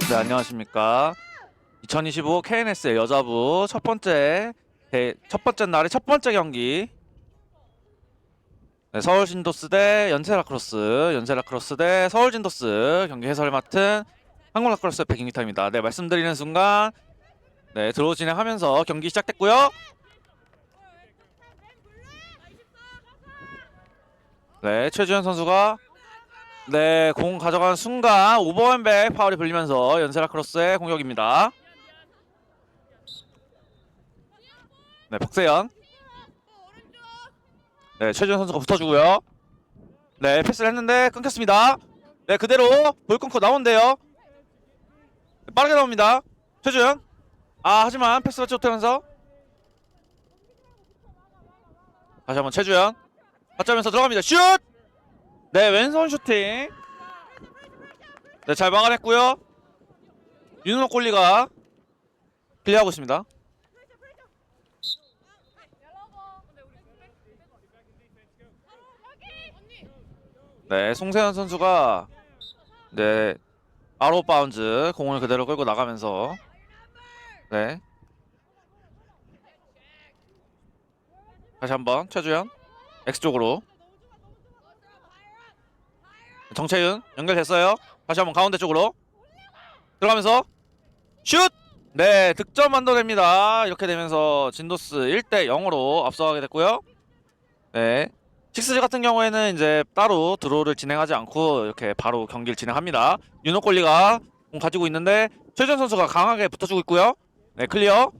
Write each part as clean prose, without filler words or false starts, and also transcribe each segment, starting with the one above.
네, 안녕하십니까. 2025 KNS의 여자부 첫 번째 날의 첫 번째 경기. 네, 서울 진도스 대 연세라크로스 대 서울 진도스 경기 해설을 맡은 한국 라크로스 백인기타입니다. 네, 말씀드리는 순간 드로우 진행하면서 경기 시작됐고요. 네, 최주현 선수가 공 가져가는 순간 오버핸백 파울이 불리면서 연세라크로스의 공격입니다. 네, 박세현. 네, 최주현 선수가 붙어주고요. 네, 패스를 했는데 끊겼습니다. 네, 그대로 볼 끊고 나온대요. 네, 빠르게 나옵니다. 최주현. 하지만 패스 받지 못하면서 다시 한번 최주현. 받자면서 들어갑니다. 슛! 네, 왼손 슈팅. 네, 잘 막아냈고요. 윤은호 골리가 클리어하고 있습니다. 네, 송세현 선수가 아웃 바운즈 공을 그대로 끌고 나가면서 다시 한번 최주현 X쪽으로 정채윤 연결됐어요. 다시 한번 가운데 쪽으로 들어가면서 슛! 네, 득점 만들어냅니다. 이렇게 되면서 진도스 1대 0으로 앞서가게 됐고요. 네, 식스즈 같은 경우에는 이제 따로 드로우를 진행하지 않고 이렇게 바로 경기를 진행합니다. 윤호골리가 공 가지고 있는데 최준 선수가 강하게 붙어주고 있고요. 네, 클리어.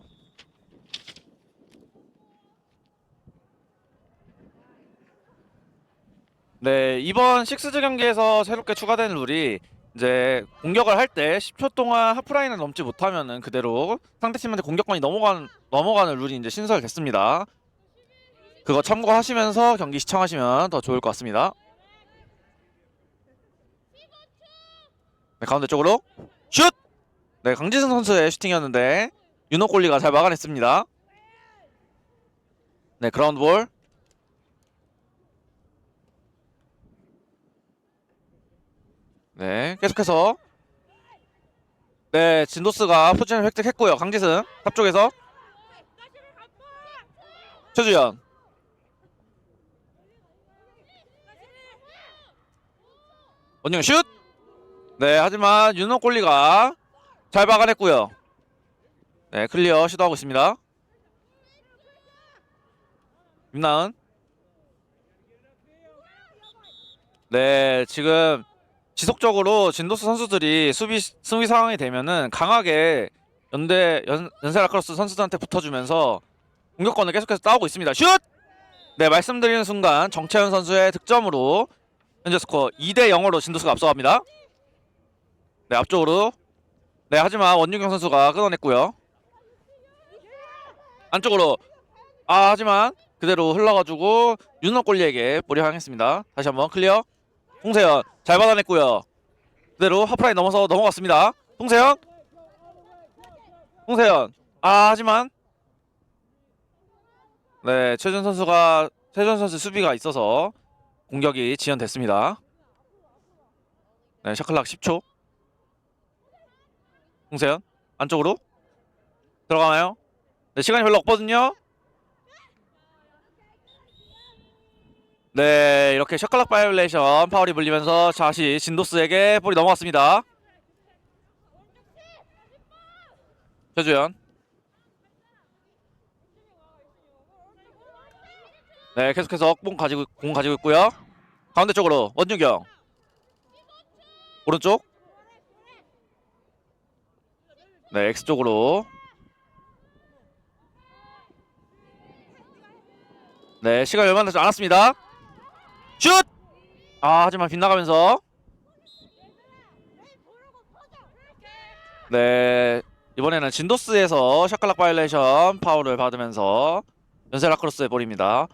네, 이번 식스즈 경기에서 새롭게 추가된 룰이 이제 공격을 할 때 10초 동안 하프라인을 넘지 못하면은 그대로 상대팀한테 공격권이 넘어가는 룰이 이제 신설됐습니다. 그거 참고하시면서 경기 시청하시면 더 좋을 것 같습니다. 네, 가운데 쪽으로 슛! 네, 강지승 선수의 슈팅이었는데 윤호골리가 잘 막아냈습니다. 네, 그라운드볼. 네, 계속해서 네, 진도스가 포지션을 획득했고요. 강지승 앞쪽에서 최주현. 원영 슛! 네, 하지만 윤호골리가 잘 막아냈고요. 네, 클리어 시도하고 있습니다. 김나은. 네, 지금 지속적으로 진도스 선수들이 수비 상황이 되면은 강하게 연세라크로스 선수들한테 붙어주면서 공격권을 계속해서 따오고 있습니다. 슛! 네, 말씀드리는 순간 정채현 선수의 득점으로 현재 스코어 2대 0으로 진도스가 앞서갑니다. 네, 앞쪽으로. 네, 하지만 원유경 선수가 끊어냈고요. 안쪽으로. 하지만 그대로 흘러가지고 윤호골리에게 볼이 향했습니다. 다시 한번 클리어. 홍세현 잘 받아냈고요. 그대로 하프라인 넘어갔습니다. 홍세현. 하지만 네, 최준 선수 수비가 있어서 공격이 지연됐습니다. 네, 샤클락 10초. 홍세현 안쪽으로 들어가나요? 네, 시간이 별로 없거든요. 네, 이렇게 샤클락 바이올레이션 파울이 불리면서 다시 진도스에게 볼이 넘어갔습니다. 최주현. 네, 계속해서 공 가지고 있고요. 가운데 쪽으로 원유경. 오른쪽. 네, X쪽으로. 네, 시간이 얼마 남지 않았습니다. 슛! 하지만 빗나가면서 네, 이번에는 진도스에서 샤클락 바이올레이션 파울을 받으면서 연세라크로스의 볼입니다.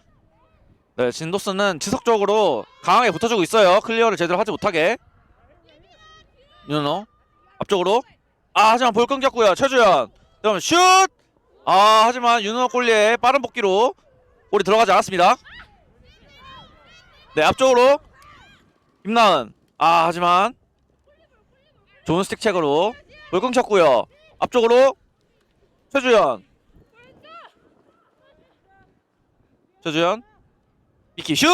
네, 진도스는 지속적으로 강하게 붙어주고 있어요. 클리어를 제대로 하지 못하게. 윤호 앞쪽으로. 하지만 볼 끊겼고요. 최주현. 그러면 슛! 하지만 윤호 골리의 빠른 복귀로 볼이 들어가지 않았습니다. 네, 앞쪽으로 김나은. 하지만 좋은 스틱 체크로 볼 끊겼고요. 앞쪽으로 최주현. 최주현. 미키 슛!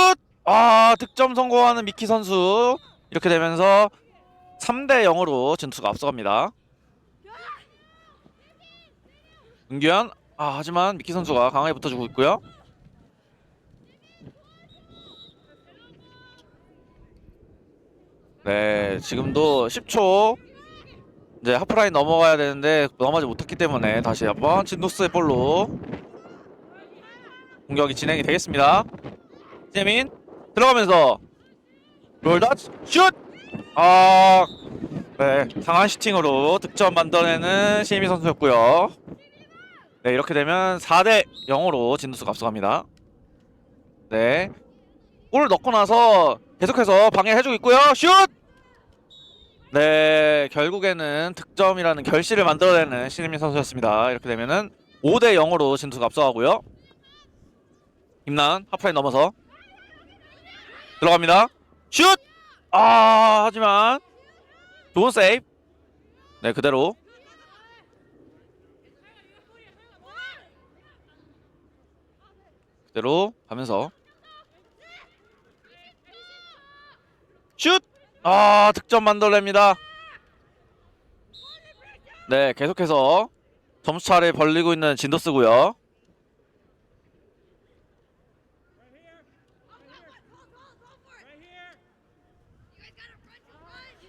아, 득점 성공하는 미키 선수. 이렇게 되면서 3대 0으로 진투수가 앞서갑니다. 은규현. 아, 하지만 미키 선수가 강하게 붙어주고 있고요. 네, 지금도 10초 이제 하프라인 넘어가야 되는데 넘어가지 못했기 때문에 다시 한번 진도스의 볼로 공격이 진행이 되겠습니다. 재민 들어가면서 롤다치 슛! 아, 네, 강한 슈팅으로 득점 만들어내는 시에미 선수였고요. 네, 이렇게 되면 4대 0으로 진도스가 앞서갑니다. 네, 골을 넣고 나서 계속해서 방해해주고 있고요. 슛! 네, 결국에는 득점이라는 결실을 만들어내는 신혜민 선수였습니다. 이렇게 되면은 5대 0으로 진투가 앞서가고요. 김나은 하프라인 넘어서 들어갑니다. 슛! 아, 하지만 좋은 세이브. 네, 그대로 가면서 슛! 아, 득점 만들어냅니다. 네, 계속해서 점수차를 벌리고 있는 진도스고요.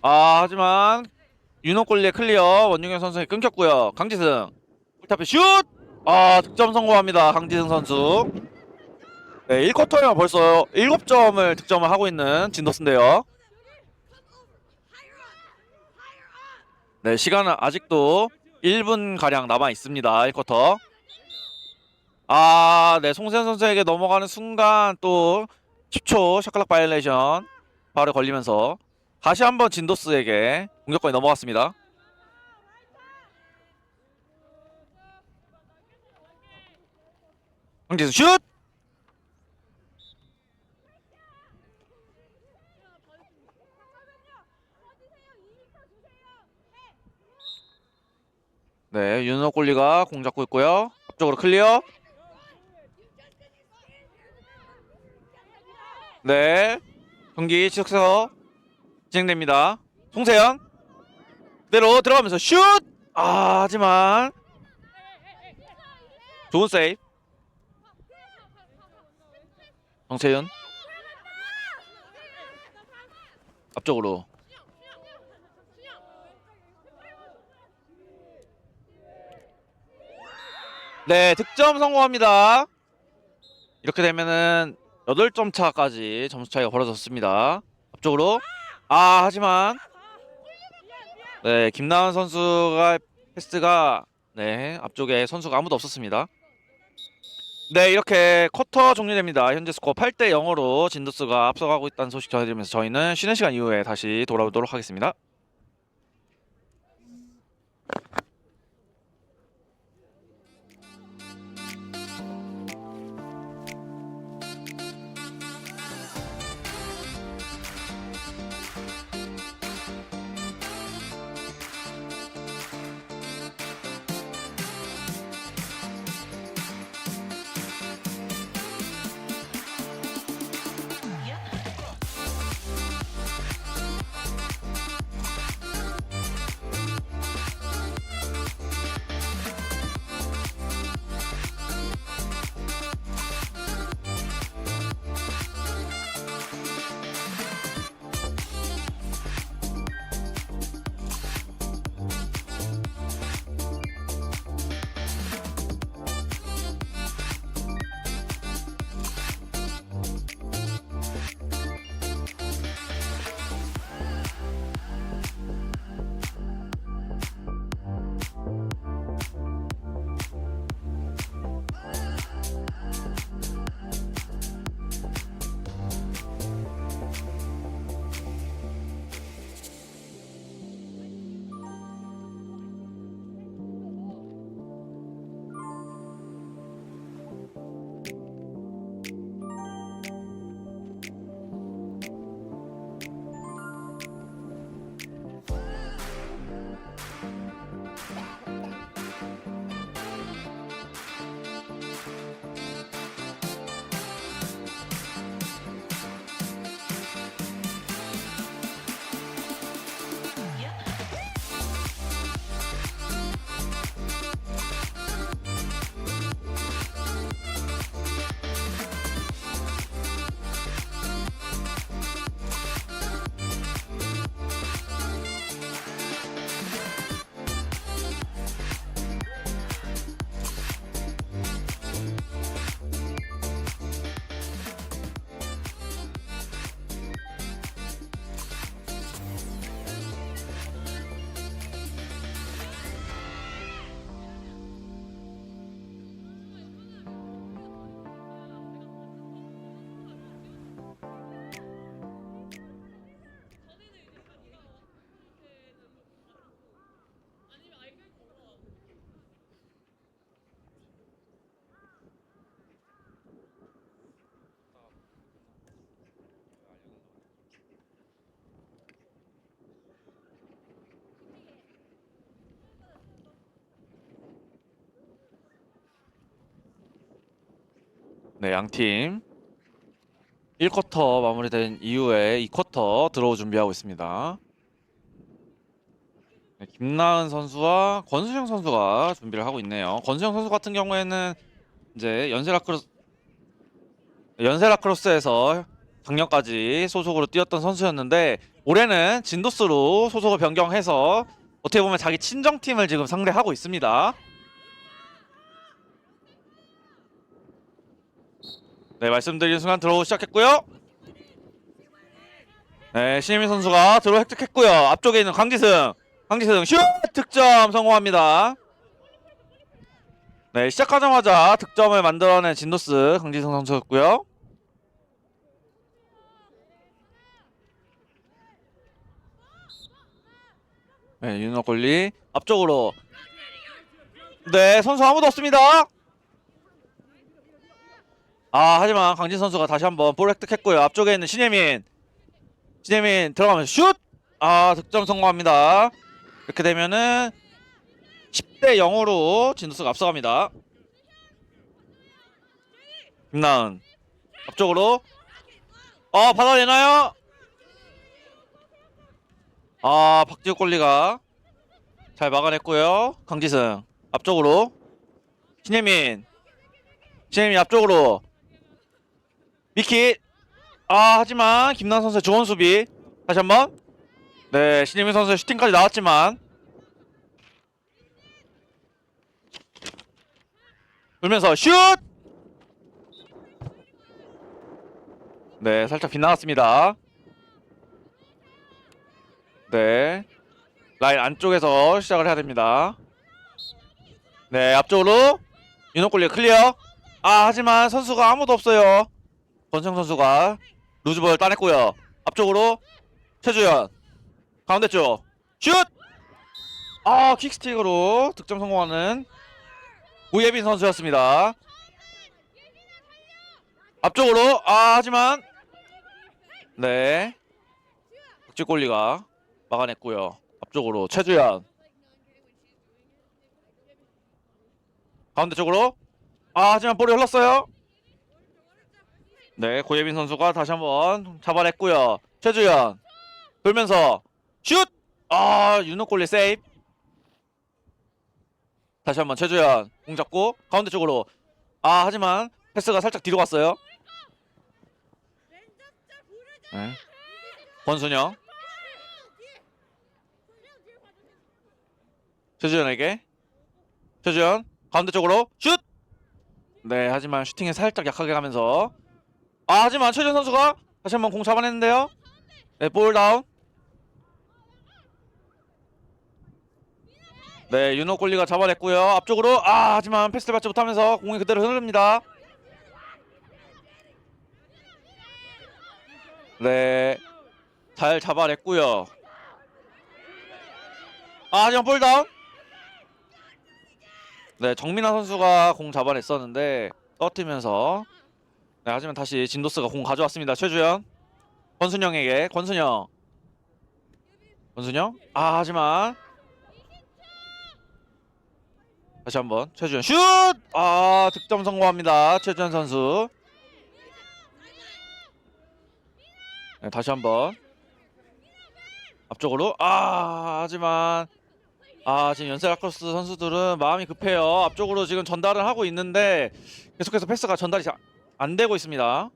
아, 하지만 윤호골리의 클리어 원중현 선수에 끊겼고요. 강지승 풀타페 슛! 아, 득점 성공합니다. 강지승 선수. 네, 1쿼터에만 벌써 7점을 득점을 하고 있는 진도스인데요. 네, 시간은 아직도 1분가량 남아 있습니다. 1쿼터. 아, 네, 송세현 선수에게 넘어가는 순간 또 10초 샤클락 바이올레이션 바로 걸리면서 다시 한번 진도스에게 공격권이 넘어갔습니다. 황지승 슛! 네, 윤호 골리가 공 잡고 있고요. 앞쪽으로 클리어. 네, 경기 지속해서 진행됩니다. 송세현 그대로 들어가면서 슛! 아, 하지만 좋은 세이브. 정세윤 앞쪽으로. 네, 득점 성공합니다. 이렇게 되면은 8점 차까지 점수 차이가 벌어졌습니다. 앞쪽으로. 아, 하지만 네, 김나은 선수가 패스가 네, 앞쪽에 선수가 아무도 없었습니다. 네, 이렇게 쿼터 종료됩니다. 현재 스코어 8대 0으로 진도스가 앞서가고 있다는 소식 전해드리면서 저희는 쉬는 시간 이후에 다시 돌아오도록 하겠습니다. 네, 양팀 1쿼터 마무리된 이후에 2쿼터 들어올 준비하고 있습니다. 네, 김나은 선수와 권수정 선수가 준비를 하고 있네요. 권수정 선수 같은 경우에는 이제 연세라크로스에서 작년까지 소속으로 뛰었던 선수였는데 올해는 진도스로 소속을 변경해서 어떻게 보면 자기 친정팀을 지금 상대하고 있습니다. 네, 말씀드린 순간 들어오기 시작했고요. 네, 신혜민 선수가 들어 획득했고요. 앞쪽에 있는 강지승 슛! 득점 성공합니다. 네, 시작하자마자 득점을 만들어낸 진도스 강지승 선수였고요. 네, 윤호골리 앞쪽으로. 네, 선수 아무도 없습니다. 하지만 강진 선수가 다시 한번 볼 획득했고요. 앞쪽에 있는 신예민 들어가면서 슛! 득점 성공합니다. 이렇게 되면은 10대 0으로 진도스가 앞서갑니다. 김나은 앞쪽으로 받아내나요? 박지우 골리가 잘 막아냈고요. 강지승 앞쪽으로 신예민 앞쪽으로 미키. 하지만 김나은 선수의 좋은 수비. 다시 한번. 네, 신예민 선수의 슈팅까지 나왔지만 돌면서 슛! 네, 살짝 빗나갔습니다. 네, 라인 안쪽에서 시작을 해야 됩니다. 네, 앞쪽으로 윤호골리 클리어. 하지만 선수가 아무도 없어요. 권성 선수가 루즈볼 따냈고요. 앞쪽으로 최주현 가운데 쪽 슛! 킥스틱으로 득점 성공하는 우예빈 선수였습니다. 앞쪽으로 하지만 네, 박지골리가 막아냈고요. 앞쪽으로 최주현 가운데 쪽으로 하지만 볼이 흘렀어요. 네, 고예빈 선수가 다시 한번 잡아냈고요. 최주현 돌면서 슛! 윤호골리 세이브. 다시 한번 최주현 공 잡고 가운데 쪽으로 하지만 패스가 살짝 뒤로 갔어요. 네. 권순영 최주현에게 최주현 가운데 쪽으로 슛! 네, 하지만 슈팅에 살짝 약하게 가면서 하지만 최주현 선수가 다시 한번 공 잡아냈는데요. 네, 볼 다운. 네, 윤호골리가 잡아냈고요. 앞쪽으로 하지만 패스를 받지 못하면서 공이 그대로 흐릅니다. 네, 잘 잡아냈고요. 하지만 볼 다운. 네, 정민아 선수가 공 잡아냈었는데 떨어뜨리면서 네, 하지만 다시 진도스가 공 가져왔습니다. 최주현 권순영에게 권순영 하지만 다시 한번 최주현 슛! 득점 성공합니다. 최주현 선수. 네, 다시 한번 앞쪽으로 하지만 지금 연세라크로스 선수들은 마음이 급해요. 앞쪽으로 지금 전달을 하고 있는데 계속해서 패스가 전달이 안 되고 있습니다.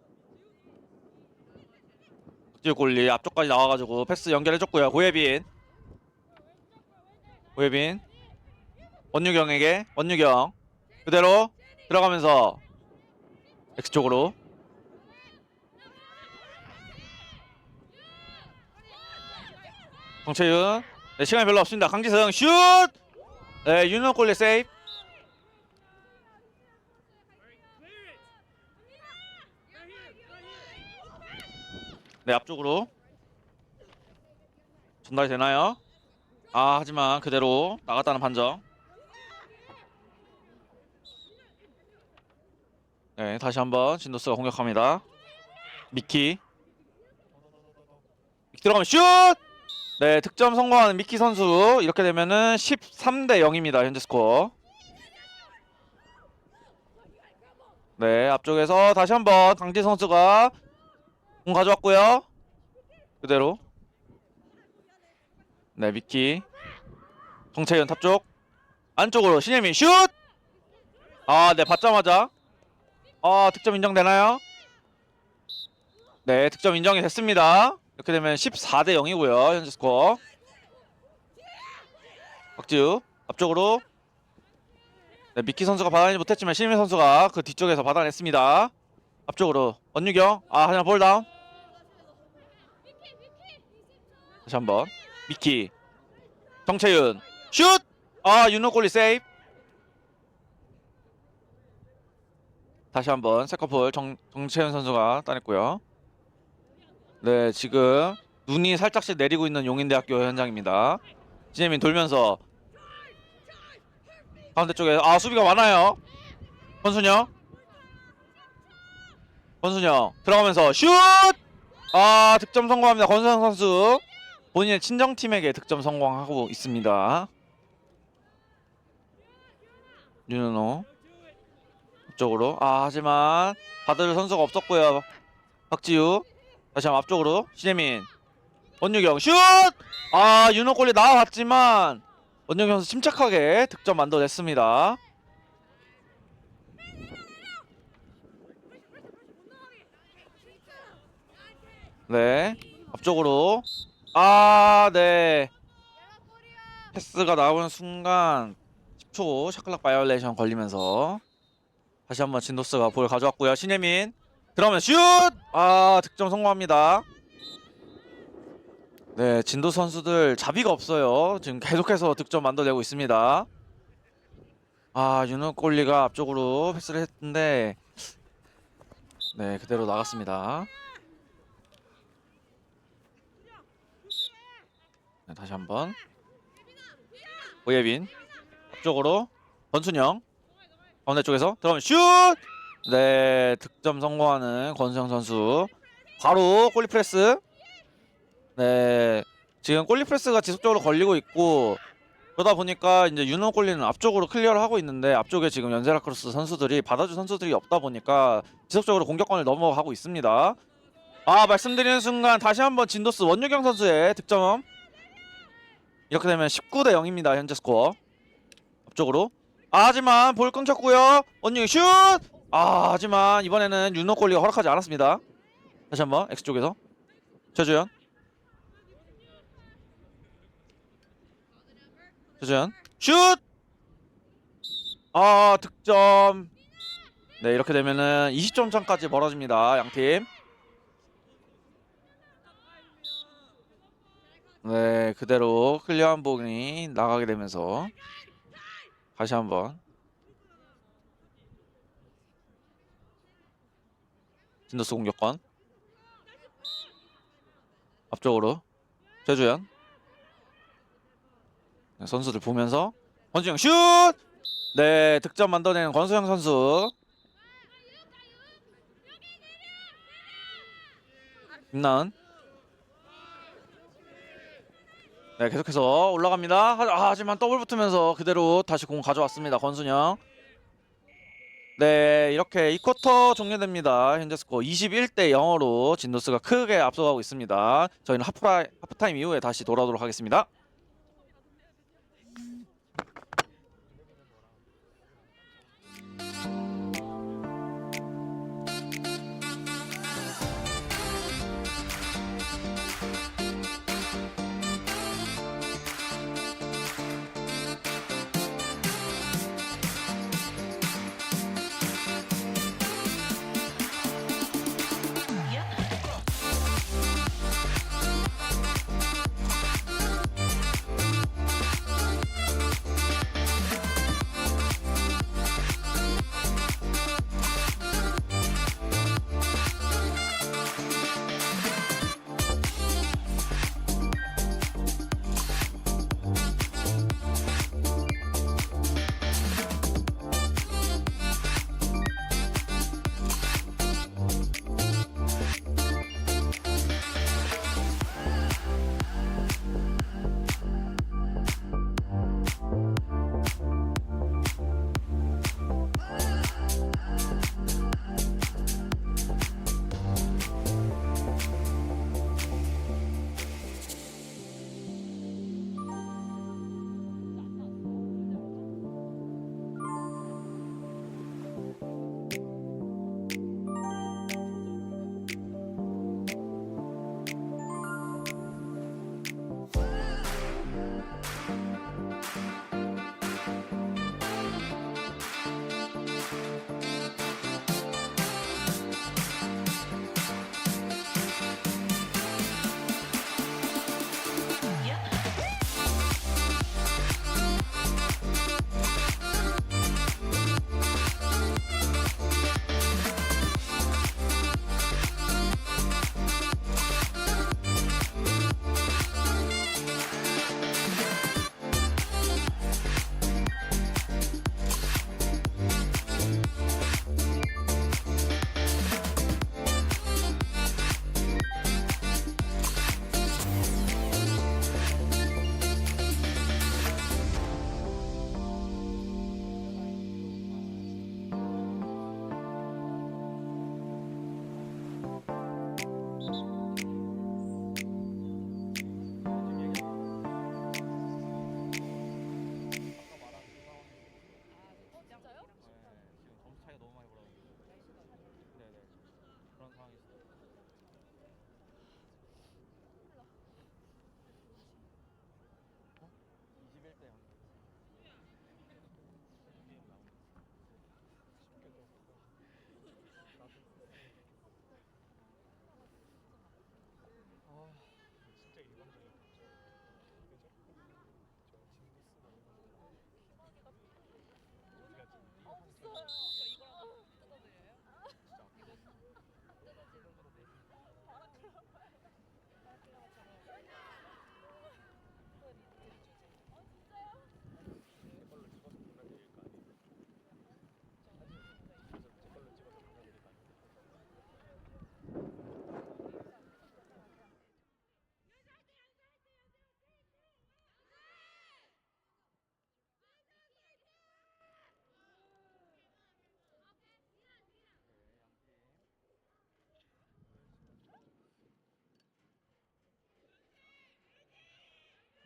박지우 골리 앞쪽까지 나와가지고 패스 연결해줬고요. 고예빈 원유경에게 원유경 그대로 들어가면서 X쪽으로 정채윤. 네, 시간이 별로 없습니다. 강지승 슛! 네, 윤호골리 세이브. 네, 앞쪽으로 전달이 되나요? 하지만 그대로 나갔다는 판정. 네, 다시 한번 진도스가 공격합니다. 미키 들어가면 슛! 네, 득점 성공하는 미키 선수. 이렇게 되면은 13대 0입니다. 현재 스코어. 네, 앞쪽에서 다시 한번 강지 선수가 공 가져왔고요. 그대로. 네, 미키. 정채윤 탑쪽. 안쪽으로 신혜민 슛! 아, 네, 받자마자. 득점 인정되나요? 네, 득점 인정이 됐습니다. 이렇게 되면 14대 0이고요. 현재 스코어. 박지우 앞쪽으로. 네, 미키 선수가 받아내지 못했지만 신혜민 선수가 그 뒤쪽에서 받아냈습니다. 앞쪽으로 원유경. 하지만 볼다운. 다시 한번 미키. 정채윤 슛! 윤호골리 세이브. 다시 한번 세컨볼 정채윤 선수가 따냈고요. 네, 지금 눈이 살짝씩 내리고 있는 용인대학교 현장입니다. 진혜민 돌면서 가운데 쪽에 수비가 많아요. 권순영 들어가면서 슛! 득점 성공합니다. 권순영 선수 본인의 친정팀에게 득점 성공하고 있습니다. 윤은호 앞쪽으로. 하지만 받을 선수가 없었고요. 박지우 다시 한번 앞쪽으로 신혜민. 원유경 슛! 윤호골이 나와봤지만 원유경 선수 침착하게 득점 만들어냈습니다. 네, 앞쪽으로. 네, 패스가 나오는 순간 10초 샤클락 바이올레이션 걸리면서 다시 한번 진도스가 볼 가져왔고요. 신혜민 들어오면 슛! 득점 성공합니다. 네, 진도 선수들 자비가 없어요. 지금 계속해서 득점 만들어내고 있습니다. 윤호골리가 앞쪽으로 패스를 했는데 네, 그대로 나갔습니다. 네, 다시 한번 오예빈 앞쪽으로 권순영 가운데 쪽에서 들어가면 슛! 네, 득점 성공하는 권순영 선수. 바로 골리 프레스. 네, 지금 골리 프레스가 지속적으로 걸리고 있고 그러다 보니까 이제 윤호 골리는 앞쪽으로 클리어를 하고 있는데 앞쪽에 지금 연세라크로스 선수들이 받아줄 선수들이 없다 보니까 지속적으로 공격권을 넘어가고 있습니다. 말씀드리는 순간 다시 한번 진도스 원유경 선수의 득점. 이렇게 되면 19대 0입니다. 현재 스코어. 앞쪽으로. 하지만 볼 끊겼고요. 원유경 슛! 하지만 이번에는 윤호 골리가 허락하지 않았습니다. 다시 한번 X쪽에서 최주현 슛! 득점. 네, 이렇게 되면은 20점 차까지 벌어집니다. 양팀. 네, 그대로 클리어한 볼이 나가게 되면서 다시 한번 진도스 공격권. 앞쪽으로 최주현. 네, 선수들 보면서 권수영 슛! 네, 득점 만들어내는 권수영 선수. 김나은. 네, 계속해서 올라갑니다. 하지만 더블 붙으면서 그대로 다시 공 가져왔습니다. 권순영. 네, 이렇게 이 쿼터 종료됩니다. 현재 스코어 21대 0으로 진도스가 크게 앞서가고 있습니다. 저희는 하프타임 이후에 다시 돌아오도록 하겠습니다.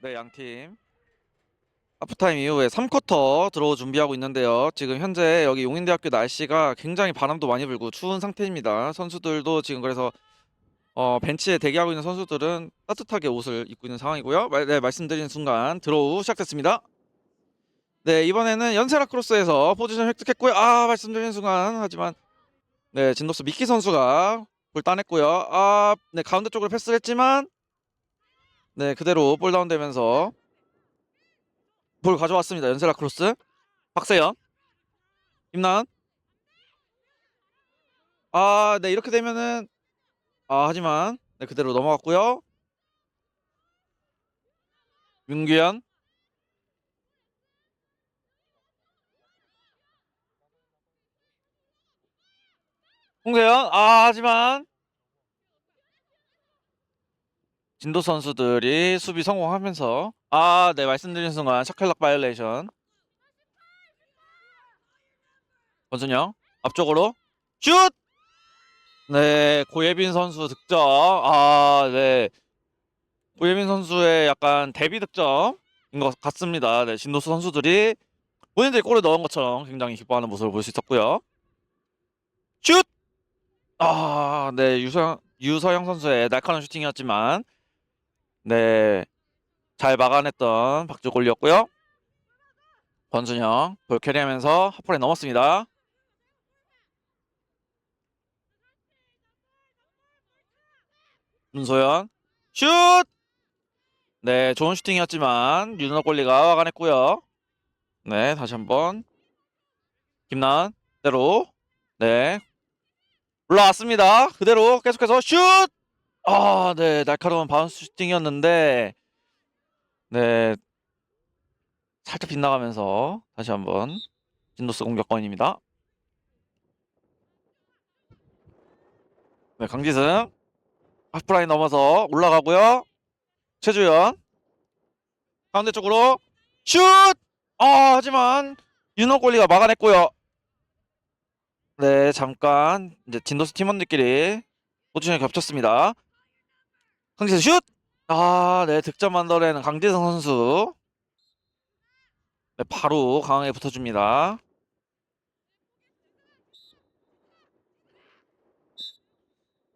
네, 양팀 하프타임 이후에 3쿼터 들어올 준비하고 있는데요. 지금 현재 여기 용인대학교 날씨가 굉장히 바람도 많이 불고 추운 상태입니다. 선수들도 지금 그래서 벤치에 대기하고 있는 선수들은 따뜻하게 옷을 입고 있는 상황이고요. 네, 말씀드린 순간 드로우 시작됐습니다. 네, 이번에는 연세라크로스에서 포지션 획득했고요. 말씀드린 순간 하지만 네, 진도스 미키 선수가 볼 따냈고요. 네, 가운데 쪽으로 패스를 했지만 네, 그대로 볼 다운 되면서 볼 가져왔습니다. 연세라크로스 박세현, 김나은. 네, 이렇게 되면은 하지만 네, 그대로 넘어갔고요. 윤규현, 홍세현. 하지만 진도 선수들이 수비 성공하면서 네, 말씀드린 순간 샤클락 바이올레이션. 권순영 앞쪽으로 슛! 네, 고예빈 선수 득점. 네. 고예빈 선수의 약간 데뷔 득점인 것 같습니다. 네, 진도수 선수들이 본인들이 골을 넣은 것처럼 굉장히 기뻐하는 모습을 볼 수 있었고요. 슛! 네, 유서영 선수의 날카로운 슈팅이었지만 네, 잘 막아냈던 박주골이었고요. 권순영 볼 캐리하면서 하프라인 넘었습니다. 문소연 슛! 네, 좋은 슈팅이었지만 윤호 골리가 막아냈고요. 네, 다시 한번 김나은 그대로 네, 올라왔습니다. 그대로 계속해서 슛! 네, 날카로운 바운스 슈팅이었는데 네, 살짝 빗나가면서 다시 한번 진도스 공격권입니다. 네, 강지승 하프라인 넘어서 올라가고요. 최주연 가운데 쪽으로 슛! 하지만 윤호 골리가 막아냈고요. 네, 잠깐 이제 진도스 팀원들끼리 포지션이 겹쳤습니다. 강지승 슛! 네, 득점 만들어내는 강지승 선수. 네, 바로 강하게 붙어줍니다.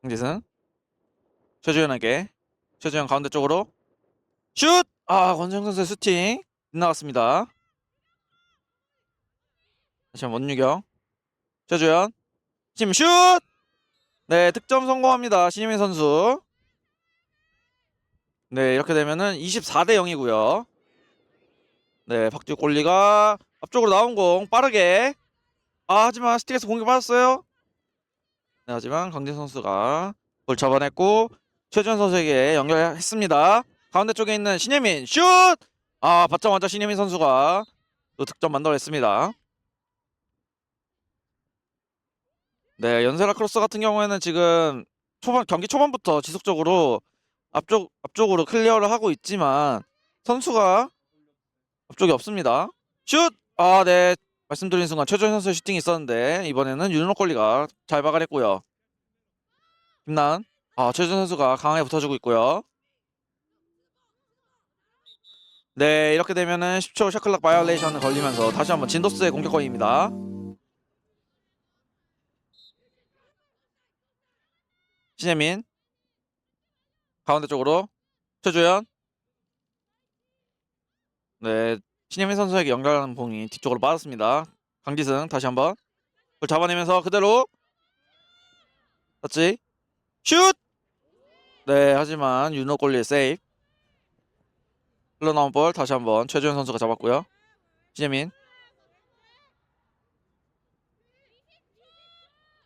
강지승 최주연에게 최주연 가운데 쪽으로 슛! 권정 선수의 슈팅 빗나갔습니다. 다시 한번 원유경 최주연 팀 슛! 네, 득점 성공합니다. 신유민 선수. 네, 이렇게 되면은 24대 0이고요. 네, 박주 골리가 앞쪽으로 나온 공 빠르게 하지만 스틱에서 공격 받았어요. 네, 하지만 강진 선수가 그걸 잡아냈고 최주현 선수에게 연결했습니다. 가운데 쪽에 있는 신예민 슛! 받자마자 신예민 선수가 또 득점 만들어냈습니다. 네, 연세라 크로스 같은 경우에는 지금 경기 초반부터 지속적으로 앞쪽으로 클리어를 하고 있지만 선수가 앞쪽이 없습니다. 슛! 네, 말씀드린 순간 최주현 선수의 슈팅이 있었는데 이번에는 윤호 콜리가 잘 막아냈고요. 김나은 최주현 선수가 강하게 붙어주고 있고요. 네, 이렇게 되면은 10초 샤클락 바이올레이션을 걸리면서 다시 한번 진도스의 공격권입니다. 신예민 가운데 쪽으로 최주현. 네, 신예민 선수에게 연결하는 공이 뒤쪽으로 빠졌습니다. 강지승 다시 한번 그걸 잡아내면서 그대로 터치 슛! 네, 하지만 윤호 골리의 세이브. 흘러나온 볼 다시 한번 최주현 선수가 잡았고요. 신예민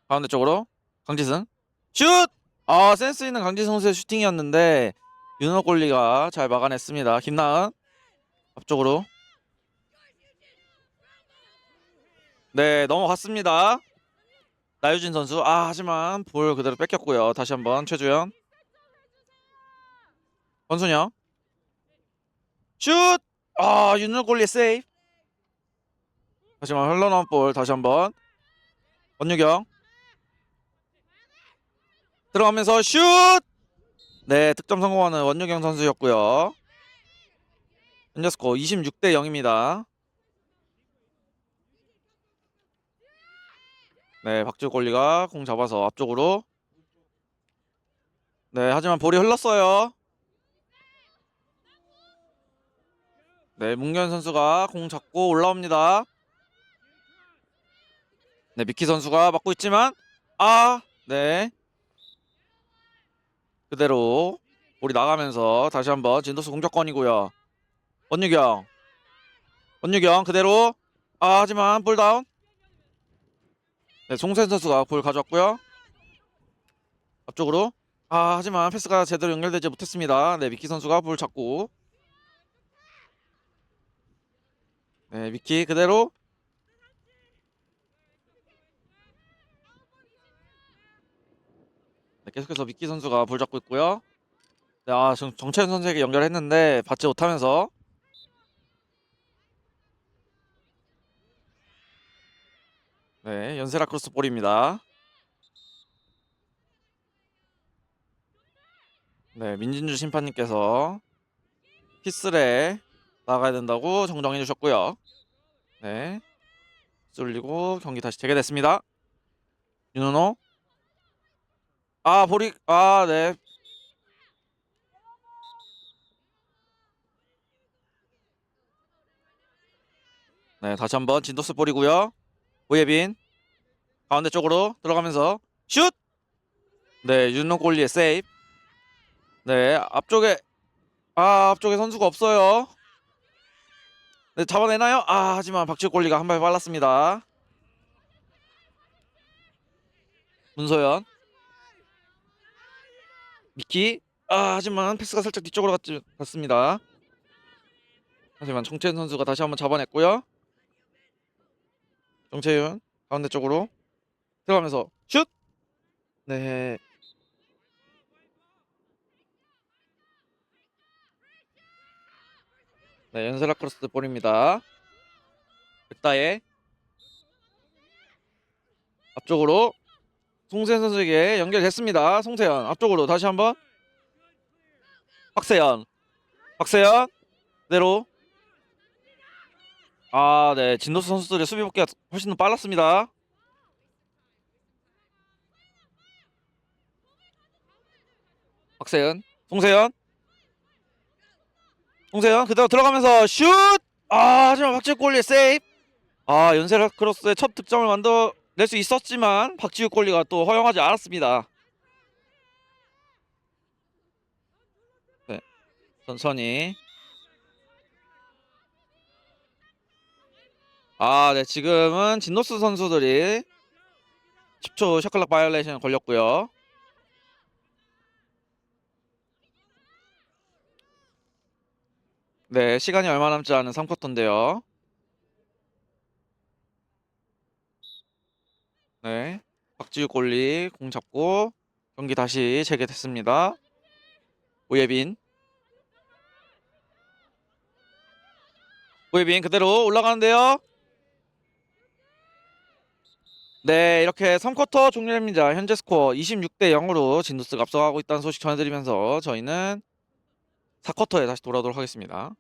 가운데 쪽으로 강지승 슛! 센스 있는 강지승 선수의 슈팅이었는데 윤호 골리가 잘 막아냈습니다. 김나은 앞쪽으로 네, 넘어갔습니다. 나유진 선수 하지만 볼 그대로 뺏겼고요. 다시 한번 최주현 권순영 슛! 윤호 골리 세이브. 하지만 흘러나온 볼 다시 한번 원유경 들어가면서 슛! 네, 득점 성공하는 원유경 선수였고요. 현재 스코어 26대 0입니다. 네, 박지우 골리가 공 잡아서 앞쪽으로. 네, 하지만 볼이 흘렀어요. 네, 문견 선수가 공 잡고 올라옵니다. 네, 미키 선수가 막고 있지만 네, 그대로 볼이 나가면서 다시 한번 진도스 공격권이고요. 원유경 그대로. 하지만 볼 다운. 네, 송세현 선수가 볼 가져왔고요. 앞쪽으로. 하지만 패스가 제대로 연결되지 못했습니다. 네, 미키 선수가 볼 잡고. 네, 미키 그대로. 네, 계속해서 미키 선수가 볼 잡고 있고요. 네, 정채현 선수에게 연결했는데 받지 못하면서. 네, 연세라 크로스 볼입니다. 네, 민진주 심판님께서 피스레 나가야 된다고 정정해 주셨고요. 네, 쏠리고 경기 다시 재개됐습니다. 윤은호. 볼이. 네. 네, 다시 한번 진도스 볼이고요. 오예빈 가운데 쪽으로 들어가면서 슛. 네, 윤은호 골리의 세이브. 네, 앞쪽에 선수가 없어요. 네, 잡아내나요? 하지만 박지우 골리가 한 발 빨랐습니다. 문소연. 미키. 하지만 패스가 살짝 뒤쪽으로 갔습니다. 하지만 정채윤 선수가 다시 한번 잡아냈고요. 정채윤 가운데 쪽으로 들어가면서 슛. 네. 네, 연세라 크로스 볼입니다. 백다의 앞쪽으로 송세현 선수에게 연결됐습니다. 송세현 앞쪽으로 다시 한번. 박세현 그대로. 네, 진도스 선수들의 수비 복귀가 훨씬 더 빨랐습니다. 박세현 송세현 그대로 들어가면서 슛. 하지만 박지우 골리의 세이브. 연세라 크로스의 첫 득점을 만들어낼 수 있었지만 박지우 골리가 또 허용하지 않았습니다. 네, 천천히. 네, 지금은 진노스 선수들이 10초 샤클락 바이올레이션 걸렸고요. 네, 시간이 얼마 남지 않은 3쿼터인데요. 네, 박지우 골리 공 잡고 경기 다시 재개됐습니다. 오예빈 그대로 올라가는데요. 네, 이렇게 3쿼터 종료됩니다. 현재 스코어 26대 0으로 진도스가 앞서가고 있다는 소식 전해드리면서 저희는 4쿼터에 다시 돌아오도록 하겠습니다.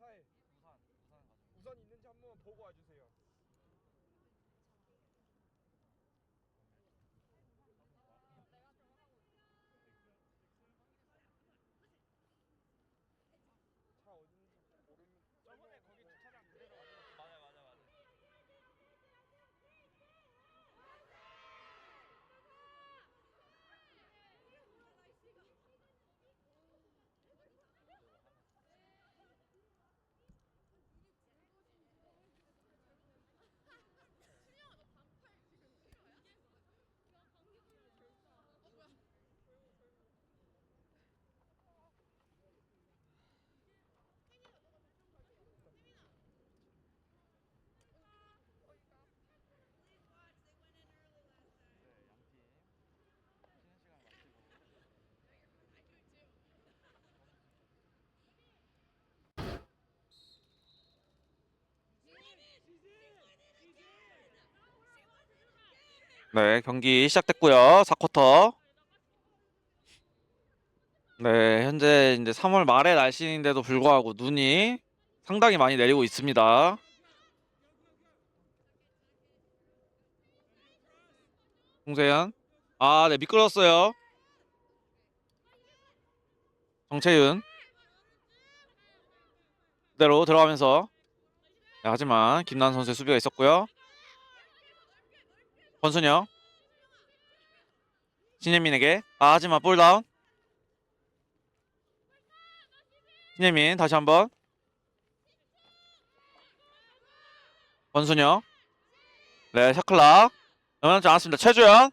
차에 우산 있는지 한번 보고 와주세요. 차 어딘지 모르면 저번에 거기 주차장 그대로 맞아. 네, 경기 시작됐고요. 4쿼터. 네, 현재 이제 3월 말의 날씨인데도 불구하고 눈이 상당히 많이 내리고 있습니다. 홍세현. 아, 네, 미끄러웠어요. 정채윤. 그대로 들어가면서. 네, 하지만 김난 선수의 수비가 있었고요. 권순영. 신예민에게. 아, 하지만 볼다운. 신예민 다시 한번. 권순영. 네, 샤클락. 영향지 않았습니다. 최주현.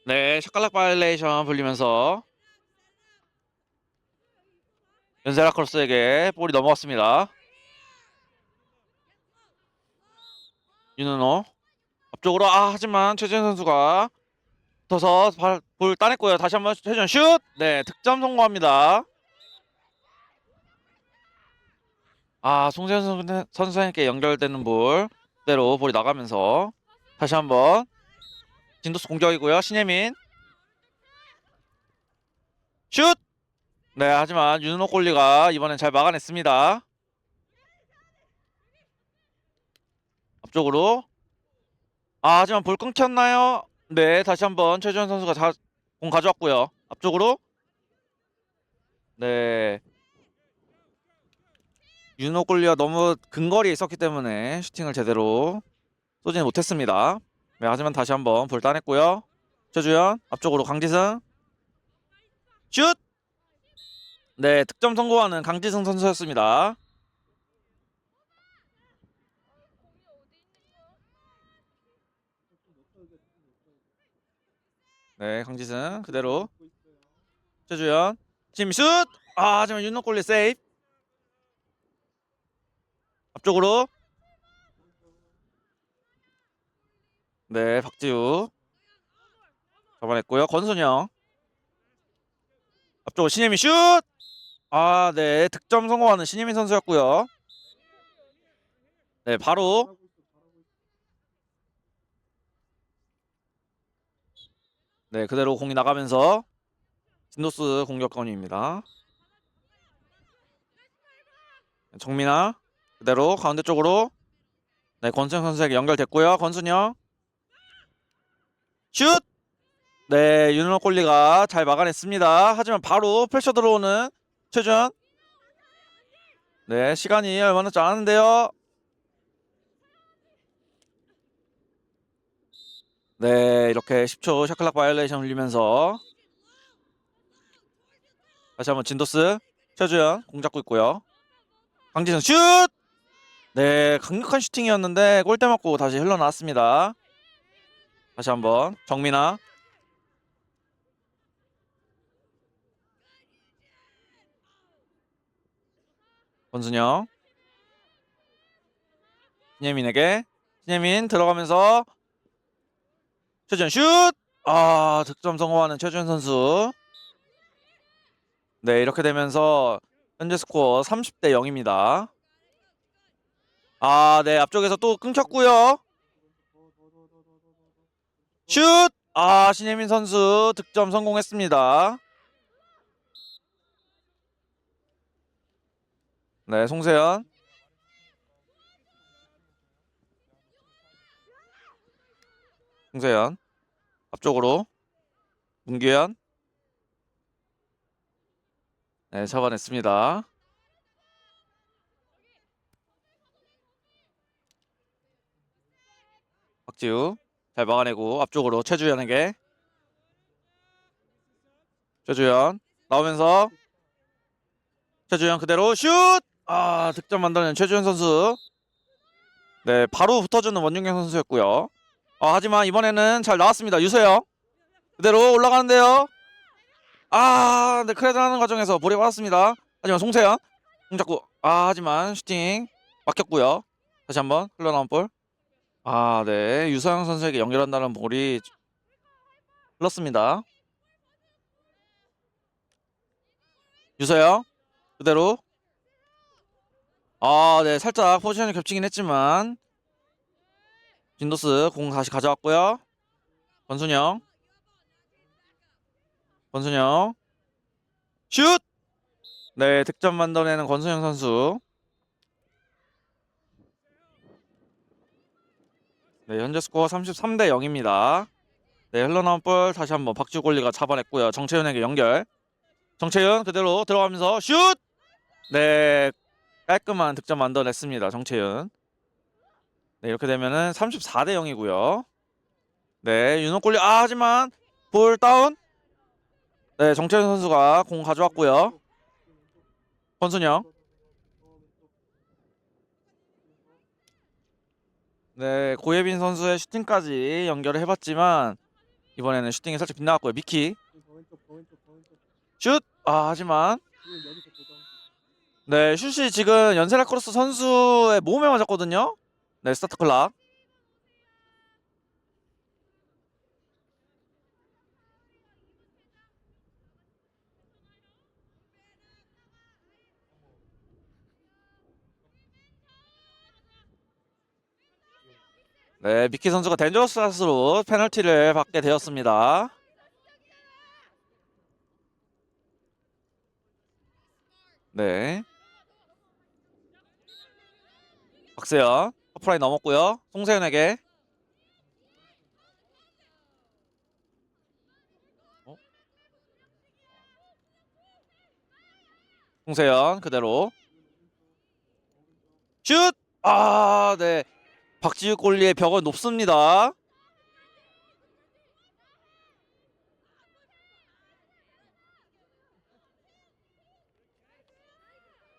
네, 샤클락 바이레이션 불리면서 연세라크로스에게 볼이 넘어갔습니다. 윤은호. 앞쪽으로. 아, 하지만 최주현 선수가 붙어서 볼 따냈고요. 다시 한번 최주현 슛. 네, 득점 성공합니다. 아, 송재현 선수에게 연결되는 볼 그대로 볼이 나가면서 다시 한번 진도스 공격이고요. 신예민 슛! 네, 하지만 윤은호 골리가 이번엔 잘 막아냈습니다. 앞쪽으로. 아, 하지만 볼 끊겼나요? 네, 다시 한번 최주현 선수가 공 가져왔고요. 앞쪽으로. 네, 윤은호 골리가 너무 근거리에 있었기 때문에 슈팅을 제대로 쏘지는 못했습니다. 네, 하지만 다시 한번 볼 따냈고요. 최주현 앞쪽으로 강지승 슛! 네, 득점 성공하는 강지승 선수였습니다. 네, 강지승 그대로 최주현 지금 슛! 아, 하지만 윤노골리 세이브. 앞쪽으로. 네, 박지우 잡아냈고요. 권순영 앞쪽으로 신예민 슛! 아, 네, 득점 성공하는 신예민 선수였고요. 네, 바로 네, 그대로 공이 나가면서 진도스 공격권입니다. 정민아 그대로 가운데 쪽으로. 네, 권순영 선수에게 연결됐고요. 권순영 슛! 네, 윤은호 골리가 잘 막아냈습니다. 하지만 바로 펼쳐 들어오는 최준. 네, 시간이 얼마 남지 않았는데요. 네, 이렇게 10초 샤클락 바이올레이션 흘리면서 다시 한번 진도스 최주현 공 잡고 있고요. 강지성 슛! 네, 강력한 슈팅이었는데 골대 맞고 다시 흘러나왔습니다. 다시 한번 정민아 권순영 신예민에게. 신예민 들어가면서 최주현 슛! 아, 득점 성공하는 최주현 선수. 네, 이렇게 되면서 현재 스코어 30대 0입니다. 아, 네, 앞쪽에서 또 끊겼고요. 슛! 신예민 선수 득점 성공했습니다. 네, 송세현. 송세현. 앞쪽으로. 문규현. 네, 잡아냈습니다. 박지우. 잘 막아내고 앞쪽으로 최주현에게. 최주현. 나오면서. 최주현 그대로 슛! 득점 만들어낸 최주현 선수. 네, 바로 붙어주는 원중경 선수였고요. 하지만 이번에는 잘 나왔습니다. 유서영. 그대로 올라가는데요. 네, 크레드하는 과정에서 볼이 받았습니다. 하지만 송세현. 공잡고. 하지만 슈팅 막혔고요. 다시 한번 흘러나온 볼. 네, 유서영 선수에게 연결한다는 볼이 흘렀습니다. 유서영. 그대로. 네, 살짝 포지션이 겹치긴 했지만 진도스 공 다시 가져왔고요. 권순영. 권순영. 슛! 네, 득점 만들어내는 권순영 선수. 네, 현재 스코어 33대 0입니다. 네, 흘러나온 볼 다시 한번 박지우 골리가 잡아냈고요. 정채윤에게 연결. 정채윤 그대로 들어가면서 슛! 네, 깔끔한 득점 만들어냈습니다. 정채윤. 네, 이렇게 되면은 34대 0이고요. 네, 윤호 골리. 하지만 볼 다운. 네, 정채윤 선수가 공 가져왔고요. 권순영. 네, 고예빈 선수의 슈팅까지 연결을 해봤지만 이번에는 슈팅이 살짝 빗나갔고요. 미키. 슛! 하지만 네, 슛이 지금 연세라크로스 선수의 몸에 맞았거든요. 네, 스타트 클락. 네, 미키 선수가 덴저러스 샷으로 페널티를 받게 되었습니다. 네. 박세현 허프라인 넘었고요. 송세현에게. 송세현 그대로 슛! 네. 박지우 골리의 벽은 높습니다.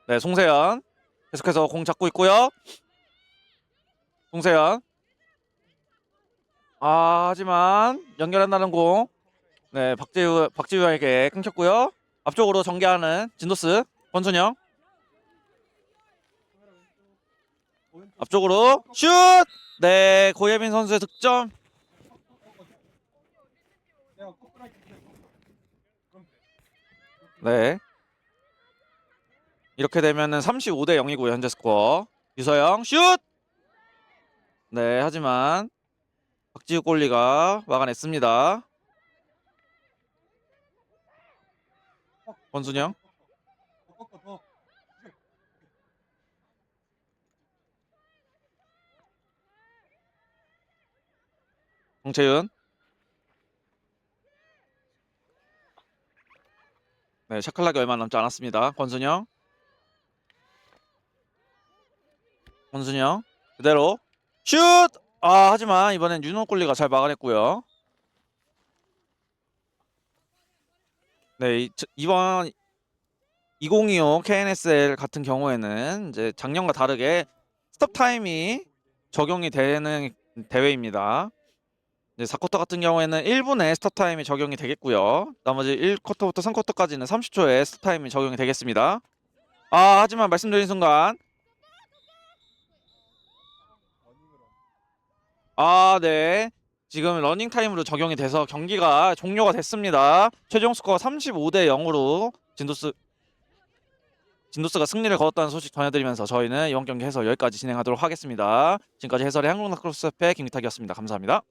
네, 송세현 계속해서 공 잡고 있고요. 송세현. 하지만 연결한다는 공. 네, 박지우에게 끊겼고요. 앞쪽으로 전개하는 진도스 권순영. 앞쪽으로 슛! 네, 고예빈 선수의 득점. 네. 이렇게 되면은 35대 0이고요. 현재 스코어. 유서영 슛! 네, 하지만 박지우 골리가 막아냈습니다. 권순영. 정채윤. 네, 샤클락이 얼마 남지 않았습니다. 권순영. 권순영 그대로 슛! 하지만 이번엔 윤호 골리가 잘 막아냈고요. 네, 이번 2025 KNSL 같은 경우에는 이제 작년과 다르게 스톱 타임이 적용이 되는 대회입니다. 이제 4쿼터 같은 경우에는 1분의 스톱 타임이 적용이 되겠고요. 나머지 1쿼터부터 3쿼터까지는 30초의 스톱 타임이 적용이 되겠습니다. 하지만 말씀드린 순간 네. 지금 러닝 타임으로 적용이 돼서 경기가 종료가 됐습니다. 최종 스코어 35대 0으로 진도스가 승리를 거뒀다는 소식 전해드리면서 저희는 이번 경기 해설 여기까지 진행하도록 하겠습니다. 지금까지 해설의 한국라크로스협회 김기탁이었습니다. 감사합니다.